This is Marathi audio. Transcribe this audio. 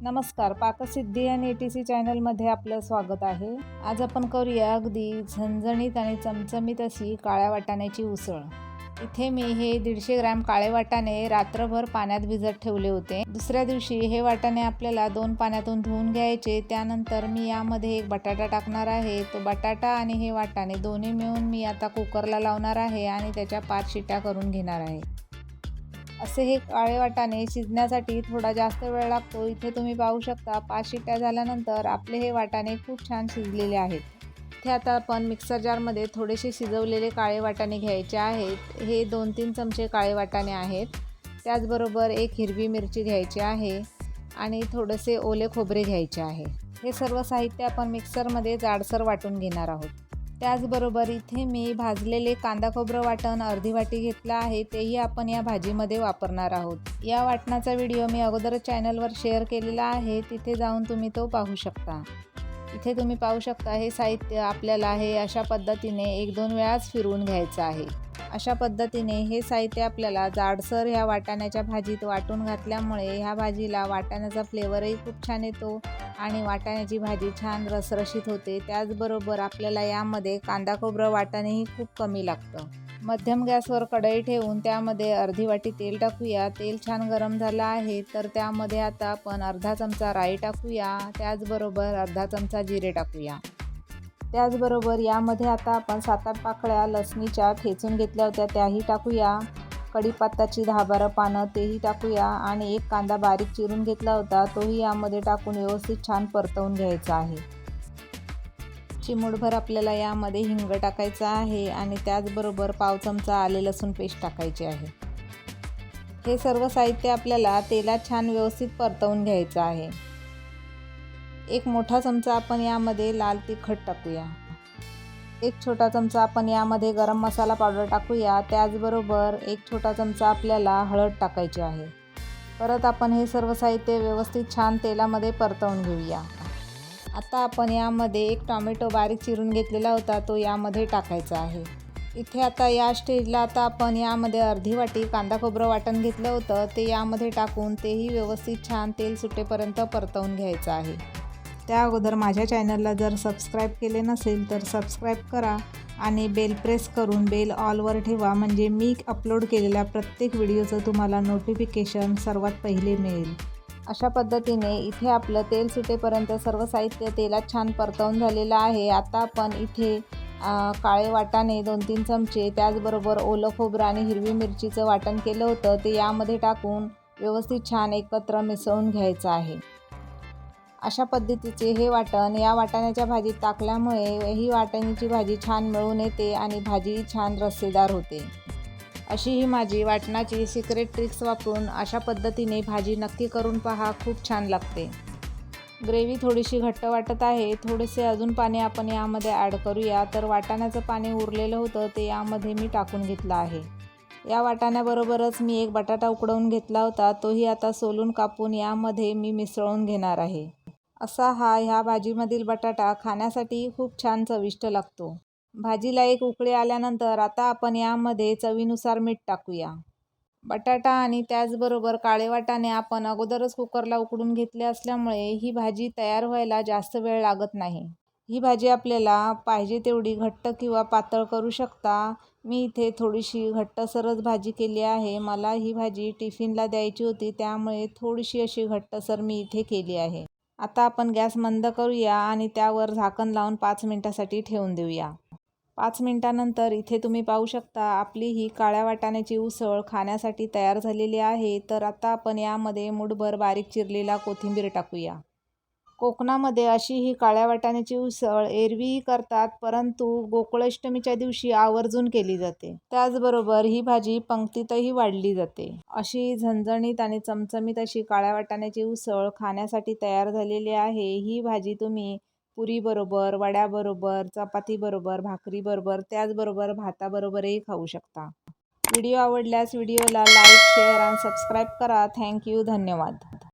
नमस्कार, पाकसिद्धी आणि ATC चॅनलमध्ये आपलं स्वागत आहे। आज आपण करूया अगदी झणझणीत आणि चमचमीत अशी काळ्या वाटाण्याची उसळ। इथे मी हे 150 ग्रॅम काळे वाटाणे रात्रभर पाण्यात भिजत ठेवले होते। दुसऱ्या दिवशी हे वाटाणे आपल्याला 2 पाण्यातून धुवून घ्यायचे। त्यानंतर मी यामध्ये एक बटाटा टाकणार आहे। तो बटाटा आणि हे वाटाणे दोन्ही मिळून मी आता कुकरला लावणार आहे आणि त्याच्या 5 शिट्या करून घेणार आहे। असे हे काळे वाटाणे शिजण्यासाठी थोडा जास्त वेळ लागतो। इथे तुम्ही पाहू शकता 5 शिट्या झाल्यानंतर आपले हे वाटाणे खूप छान शिजलेले आहेत। इथे आता आपण मिक्सर जारमध्ये थोडेसे शिजवलेले काळे वाटाणे घ्यायचे आहेत। हे 2-3 चमचे काळे वाटाणे आहेत। त्याचबरोबर एक हिरवी मिरची घ्यायची आहे आणि थोडेसे ओले खोबरे घ्यायचे आहे। हे सर्व साहित्य आपण मिक्सरमध्ये जाडसर वाटून घेणार आहोत। त्याचबरोबर इथे मी भाजलेले कांदा खोबरं वाटण अर्धी वाटी घेतला आहे। तेही आपण या भाजीमध्ये वापरणार आहोत। या वाटणाचा व्हिडिओ मी अगोदरच चॅनलवर शेअर केलेला आहे, तिथे जाऊन तुम्ही तो पाहू शकता। इथे तुम्ही पाहू शकता हे साहित्य आपल्याला हे अशा पद्धतीने 1-2 वेळाच फिरवून घ्यायचं आहे। अशा पद्धतीने हे साहित्य आपल्याला जाडसर ह्या वाटाण्याच्या भाजीत वाटून घातल्यामुळे ह्या भाजीला वाटाण्याचा फ्लेवरही खूप छान येतो आणि वाटाण्याची भाजी छान रसरशीत होते। त्याचबरोबर आपल्याला यामध्ये कांदा खोबरं वाटणही खूप कमी लागतं। मध्यम गॅसवर कढई ठेवून त्यामध्ये अर्धी वाटी तेल टाकूया। तेल छान गरम झालं आहे तर त्यामध्ये आता आपण अर्धा चमचा राई टाकूया। त्याचबरोबर अर्धा चमचा जिरे टाकूया। त्याचबरोबर यामध्ये आता आपण 7-8 पाकळ्या लसणीच्या ठेचून घेतल्या होत्या त्याही टाकूया। कढीपत्त्याची 10-12 पानं तेही टाकूया आणि एक कांदा बारीक चिरून घेतला होता तोही यामध्ये टाकून व्यवस्थित छान परतवून घ्यायचा आहे। चिमूटभर आपल्याला यामध्ये हिंग टाकायचा आहे आणि त्याचबरोबर पाव चमचा आले लसूण पेस्ट टाकायची आहे। हे सर्व साहित्य आपल्याला तेलात छान व्यवस्थित परतवून घ्यायचं आहे। एक मोठा चमचा आपण यामध्ये लाल तिखट टाकूया। एक छोटा चमचा आपण यामध्ये गरम मसाला पावडर टाकूया। त्याचबरोबर एक छोटा चमचा आपल्याला हळद टाकायची आहे। परत आपण हे सर्व साहित्य व्यवस्थित छान तेलामध्ये परतवून घेऊया। आता आपण यामध्ये एक टोमॅटो बारीक चिरून घेतलेला होता तो यामध्ये टाकायचा आहे। इथे आता या स्टेजला आता आपण यामध्ये अर्धी वाटी कांदा खोबरं वाटण घेतलं होतं ते यामध्ये टाकून तेही व्यवस्थित छान तेल सुटेपर्यंत परतवून घ्यायचं आहे। त्या अगोदर माझ्या चॅनलला जर सबस्क्राईब केले नसेल तर सबस्क्राईब करा आणि बेल प्रेस करून बेल ऑलवर ठेवा, म्हणजे मी अपलोड केलेल्या प्रत्येक व्हिडिओचं तुम्हाला नोटिफिकेशन सर्वात पहिले मिळेल। अशा पद्धतीने इथे आपलं तेल सुटेपर्यंत सर्व साहित्य तेलात छान परतवून झालेलं आहे। आता आपण इथे काळे वाटाणे 2-3 चमचे त्याचबरोबर ओलं खोबरं आणि हिरवी मिरचीचं वाटण केलं होतं ते यामध्ये टाकून व्यवस्थित छान एकत्र मिसळून घ्यायचं आहे। अशा पद्धतीचे हे वाटण या वाटाण्याच्या भाजीत टाकल्यामुळे ही वाटाण्याची भाजी छान मिळून येते आणि भाजी छान रस्सेदार होते। अशी ही माझी वाटणाची सिक्रेट ट्रिक्स वापरून अशा पद्धतीने भाजी नक्की करून पहा, खूप छान लागते। ग्रेव्ही थोडीशी घट्ट वाटत आहे, थोडेसे अजून पाणी आपण यामध्ये ॲड करूया। तर वाटाण्याचं पाणी उरलेलं होतं ते यामध्ये मी टाकून घेतलं आहे। या वाटाण्याबरोबरच मी एक बटाटा उकडवून घेतला होता तोही आता सोलून कापून यामध्ये मी मिसळून घेणार आहे। असा ह्या भाजीमधील बटाटा खाण्यासाठी खूप छान चविष्ट लागतो। भाजीला एक उकळी आल्यानंतर आता आपण यामध्ये चवीनुसार मीठ टाकूया। बटाटा आणि त्याचबरोबर काळे वाटाणे आपण अगोदरच कुकरला उकडून घेतले असल्यामुळे ही भाजी तयार व्हायला जास्त वेळ लागत नाही। ही भाजी आपल्याला पाहिजे तेवढी घट्ट किंवा पातळ करू शकता। मी इथे थोडीशी घट्टसरच भाजी केली आहे। मला ही भाजी टिफिनला द्यायची होती त्यामुळे थोडीशी अशी घट्टसर मी इथे केली आहे। आता आपण गॅस मंद करूया आणि त्यावर झाकण लावून 5 मिनिटांसाठी ठेवून देऊया। 5 मिनिटांनंतर इथे तुम्ही पाहू शकता आपली ही काळ्या वाटाण्याची उसळ खाण्यासाठी तयार झालेली आहे। तर आता आपण यामध्ये मूठभर बारीक चिरलेला कोथिंबीर टाकूया। कोकणामध्ये अशी ही काळ्या वाटाण्याची उसळ एरवीही करतात, परंतु गोकुळाष्टमीच्या दिवशी आवर्जून केली जाते। त्याचबरोबर ही भाजी पंक्तीतही वाढली जाते। अशी झणझणीत आणि चमचमीत अशी काळ्या वाटाण्याची उसळ खाण्यासाठी तयार झालेली आहे। ही भाजी तुम्ही पुरीबरोबर, वड्याबरोबर, चपातीबरोबर, भाकरीबरोबर, त्याचबरोबर भाताबरोबरही खाऊ शकता। व्हिडिओ आवडल्यास व्हिडिओला लाईक, शेअर आणि सबस्क्राईब करा। थँक्यू, धन्यवाद।